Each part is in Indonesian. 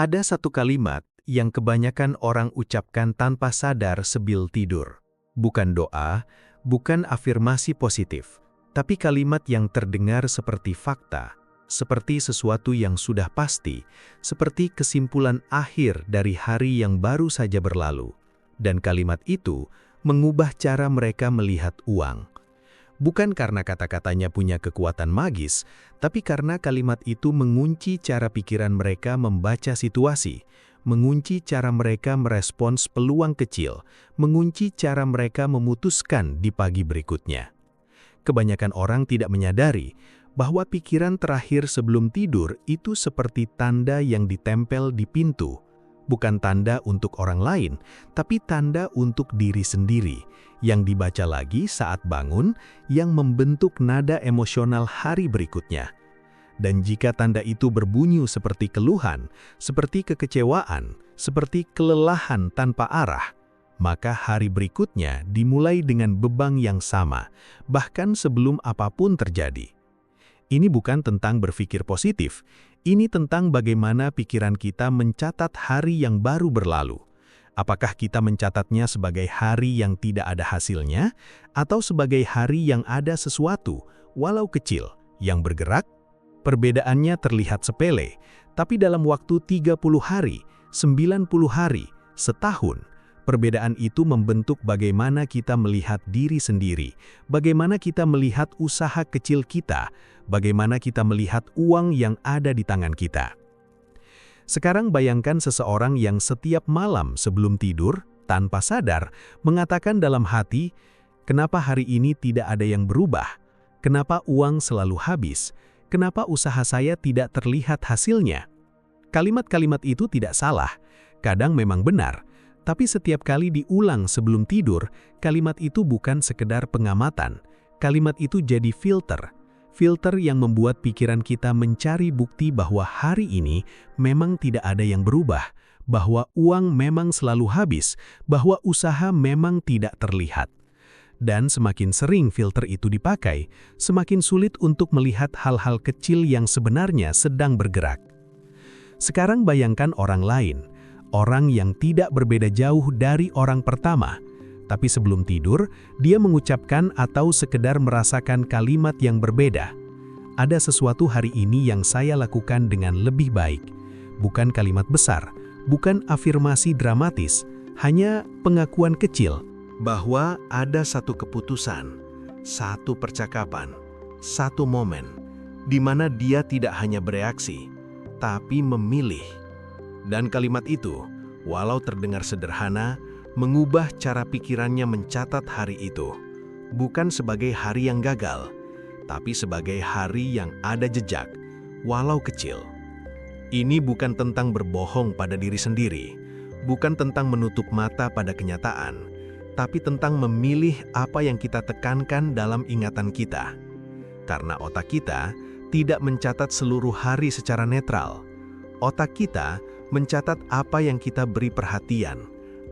Ada satu kalimat yang kebanyakan orang ucapkan tanpa sadar sebelum tidur. Bukan doa, bukan afirmasi positif, tapi kalimat yang terdengar seperti fakta, seperti sesuatu yang sudah pasti, seperti kesimpulan akhir dari hari yang baru saja berlalu. Dan kalimat itu mengubah cara mereka melihat uang. Bukan karena kata-katanya punya kekuatan magis, tapi karena kalimat itu mengunci cara pikiran mereka membaca situasi, mengunci cara mereka merespons peluang kecil, mengunci cara mereka memutuskan di pagi berikutnya. Kebanyakan orang tidak menyadari bahwa pikiran terakhir sebelum tidur itu seperti tanda yang ditempel di pintu, bukan tanda untuk orang lain, tapi tanda untuk diri sendiri, yang dibaca lagi saat bangun, yang membentuk nada emosional hari berikutnya. Dan jika tanda itu berbunyi seperti keluhan, seperti kekecewaan, seperti kelelahan tanpa arah, maka hari berikutnya dimulai dengan beban yang sama, bahkan sebelum apapun terjadi. Ini bukan tentang berpikir positif, ini tentang bagaimana pikiran kita mencatat hari yang baru berlalu. Apakah kita mencatatnya sebagai hari yang tidak ada hasilnya, atau sebagai hari yang ada sesuatu, walau kecil, yang bergerak? Perbedaannya terlihat sepele, tapi dalam waktu 30 hari, 90 hari, setahun, perbedaan itu membentuk bagaimana kita melihat diri sendiri, bagaimana kita melihat usaha kecil kita, bagaimana kita melihat uang yang ada di tangan kita. Sekarang bayangkan seseorang yang setiap malam sebelum tidur, tanpa sadar, mengatakan dalam hati, "Kenapa hari ini tidak ada yang berubah? Kenapa uang selalu habis? Kenapa usaha saya tidak terlihat hasilnya?" Kalimat-kalimat itu tidak salah, kadang memang benar, tapi setiap kali diulang sebelum tidur, kalimat itu bukan sekedar pengamatan. Kalimat itu jadi filter yang membuat pikiran kita mencari bukti bahwa hari ini memang tidak ada yang berubah, bahwa uang memang selalu habis, bahwa usaha memang tidak terlihat. Dan semakin sering filter itu dipakai, semakin sulit untuk melihat hal-hal kecil yang sebenarnya sedang bergerak. Sekarang bayangkan orang lain, orang yang tidak berbeda jauh dari orang pertama, tapi sebelum tidur, dia mengucapkan atau sekedar merasakan kalimat yang berbeda. Ada sesuatu hari ini yang saya lakukan dengan lebih baik. Bukan kalimat besar, bukan afirmasi dramatis, hanya pengakuan kecil bahwa ada satu keputusan, satu percakapan, satu momen, di mana dia tidak hanya bereaksi, tapi memilih. Dan kalimat itu, walau terdengar sederhana, mengubah cara pikirannya mencatat hari itu, bukan sebagai hari yang gagal, tapi sebagai hari yang ada jejak, walau kecil. Ini bukan tentang berbohong pada diri sendiri, bukan tentang menutup mata pada kenyataan, tapi tentang memilih apa yang kita tekankan dalam ingatan kita. Karena otak kita tidak mencatat seluruh hari secara netral. Otak kita mencatat apa yang kita beri perhatian,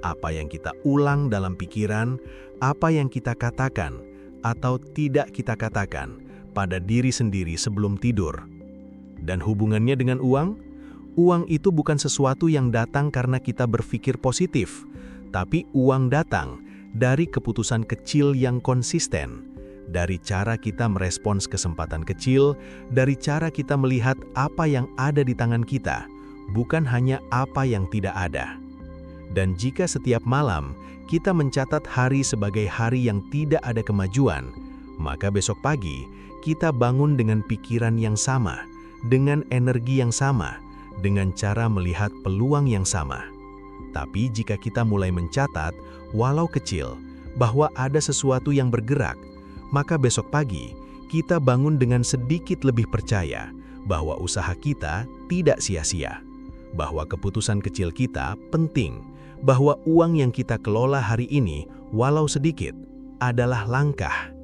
apa yang kita ulang dalam pikiran, apa yang kita katakan atau tidak kita katakan pada diri sendiri sebelum tidur. Dan hubungannya dengan uang? Uang itu bukan sesuatu yang datang karena kita berpikir positif, tapi uang datang dari keputusan kecil yang konsisten, dari cara kita merespons kesempatan kecil, dari cara kita melihat apa yang ada di tangan kita, bukan hanya apa yang tidak ada. Dan jika setiap malam kita mencatat hari sebagai hari yang tidak ada kemajuan, maka besok pagi kita bangun dengan pikiran yang sama, dengan energi yang sama, dengan cara melihat peluang yang sama. Tapi jika kita mulai mencatat, walau kecil, bahwa ada sesuatu yang bergerak, maka besok pagi kita bangun dengan sedikit lebih percaya bahwa usaha kita tidak sia-sia, bahwa keputusan kecil kita penting, bahwa uang yang kita kelola hari ini, walau sedikit, adalah langkah.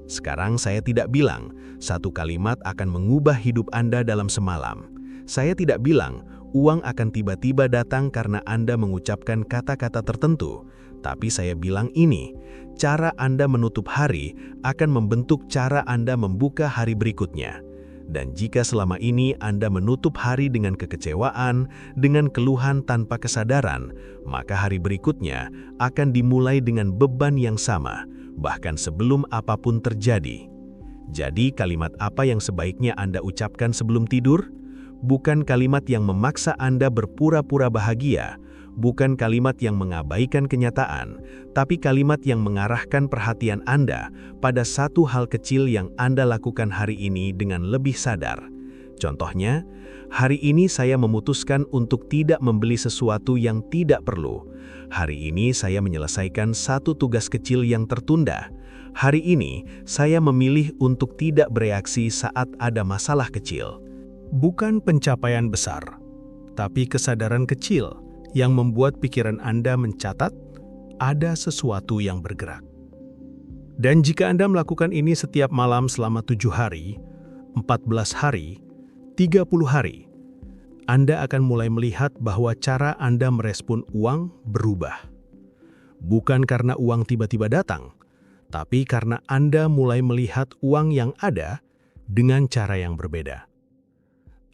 Sekarang saya tidak bilang satu kalimat akan mengubah hidup Anda dalam semalam. Saya tidak bilang uang akan tiba-tiba datang karena Anda mengucapkan kata-kata tertentu. Tapi saya bilang ini, cara Anda menutup hari akan membentuk cara Anda membuka hari berikutnya. Dan jika selama ini Anda menutup hari dengan kekecewaan, dengan keluhan tanpa kesadaran, maka hari berikutnya akan dimulai dengan beban yang sama, bahkan sebelum apapun terjadi. Jadi kalimat apa yang sebaiknya Anda ucapkan sebelum tidur? Bukan kalimat yang memaksa Anda berpura-pura bahagia, bukan kalimat yang mengabaikan kenyataan, tapi kalimat yang mengarahkan perhatian Anda pada satu hal kecil yang Anda lakukan hari ini dengan lebih sadar. Contohnya, hari ini saya memutuskan untuk tidak membeli sesuatu yang tidak perlu. Hari ini saya menyelesaikan satu tugas kecil yang tertunda. Hari ini saya memilih untuk tidak bereaksi saat ada masalah kecil. Bukan pencapaian besar, tapi kesadaran kecil yang membuat pikiran Anda mencatat ada sesuatu yang bergerak. Dan jika Anda melakukan ini setiap malam selama 7 hari, 14 hari, 30 hari, Anda akan mulai melihat bahwa cara Anda merespon uang berubah. Bukan karena uang tiba-tiba datang, tapi karena Anda mulai melihat uang yang ada dengan cara yang berbeda.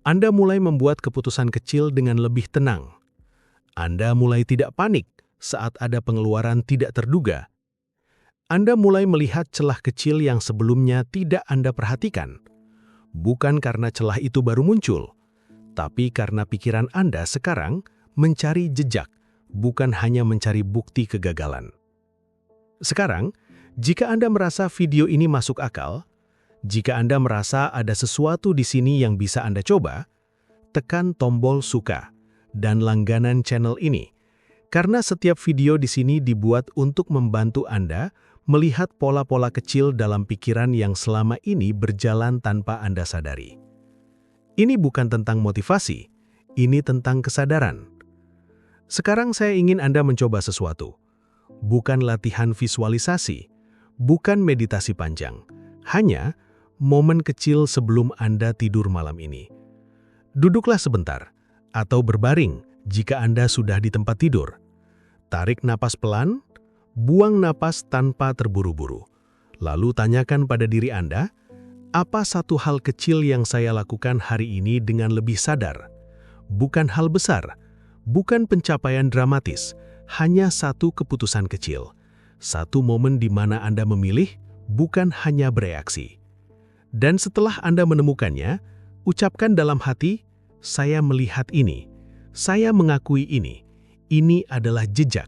Anda mulai membuat keputusan kecil dengan lebih tenang. Anda mulai tidak panik saat ada pengeluaran tidak terduga. Anda mulai melihat celah kecil yang sebelumnya tidak Anda perhatikan. Bukan karena celah itu baru muncul, tapi karena pikiran Anda sekarang mencari jejak, bukan hanya mencari bukti kegagalan. Sekarang, jika Anda merasa video ini masuk akal, jika Anda merasa ada sesuatu di sini yang bisa Anda coba, tekan tombol suka dan langganan channel ini, karena setiap video di sini dibuat untuk membantu Anda melihat pola-pola kecil dalam pikiran yang selama ini berjalan tanpa Anda sadari. Ini bukan tentang motivasi, ini tentang kesadaran. Sekarang saya ingin Anda mencoba sesuatu. Bukan latihan visualisasi, bukan meditasi panjang, hanya momen kecil sebelum Anda tidur malam ini. Duduklah sebentar, atau berbaring jika Anda sudah di tempat tidur. Tarik napas pelan, buang napas tanpa terburu-buru. Lalu tanyakan pada diri Anda, apa satu hal kecil yang saya lakukan hari ini dengan lebih sadar? Bukan hal besar, bukan pencapaian dramatis, hanya satu keputusan kecil. Satu momen di mana Anda memilih, bukan hanya bereaksi. Dan setelah Anda menemukannya, ucapkan dalam hati, saya melihat ini, saya mengakui ini adalah jejak.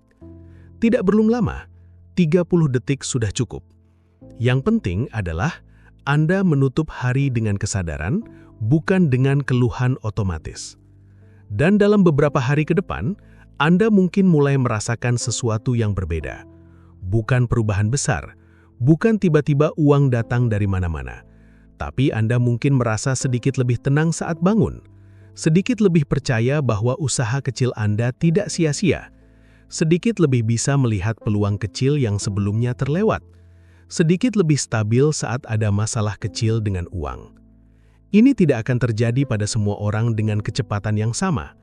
Tidak belum lama, 30 detik sudah cukup. Yang penting adalah Anda menutup hari dengan kesadaran, bukan dengan keluhan otomatis. Dan dalam beberapa hari ke depan, Anda mungkin mulai merasakan sesuatu yang berbeda. Bukan perubahan besar, bukan tiba-tiba uang datang dari mana-mana. Tapi Anda mungkin merasa sedikit lebih tenang saat bangun, sedikit lebih percaya bahwa usaha kecil Anda tidak sia-sia, sedikit lebih bisa melihat peluang kecil yang sebelumnya terlewat, sedikit lebih stabil saat ada masalah kecil dengan uang. Ini tidak akan terjadi pada semua orang dengan kecepatan yang sama.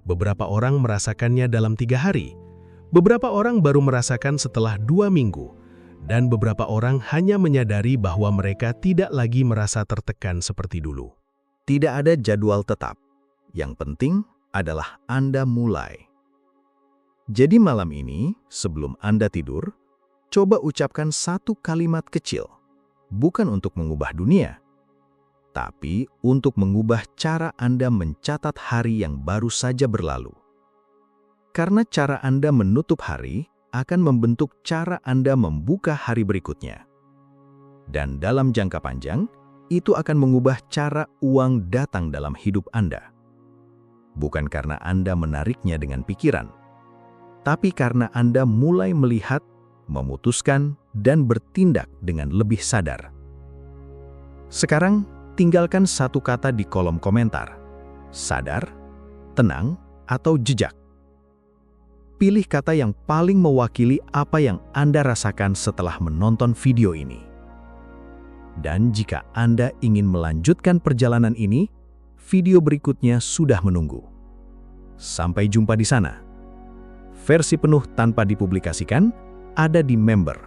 Beberapa orang merasakannya dalam 3 hari, beberapa orang baru merasakan setelah 2 minggu, dan beberapa orang hanya menyadari bahwa mereka tidak lagi merasa tertekan seperti dulu. Tidak ada jadwal tetap. Yang penting adalah Anda mulai. Jadi malam ini, sebelum Anda tidur, coba ucapkan satu kalimat kecil. Bukan untuk mengubah dunia, tapi untuk mengubah cara Anda mencatat hari yang baru saja berlalu. Karena cara Anda menutup hari akan membentuk cara Anda membuka hari berikutnya. Dan dalam jangka panjang, itu akan mengubah cara uang datang dalam hidup Anda. Bukan karena Anda menariknya dengan pikiran, tapi karena Anda mulai melihat, memutuskan, dan bertindak dengan lebih sadar. Sekarang, tinggalkan satu kata di kolom komentar. Sadar, tenang, atau jejak. Pilih kata yang paling mewakili apa yang Anda rasakan setelah menonton video ini. Dan jika Anda ingin melanjutkan perjalanan ini, video berikutnya sudah menunggu. Sampai jumpa di sana. Versi penuh tanpa dipublikasikan ada di member.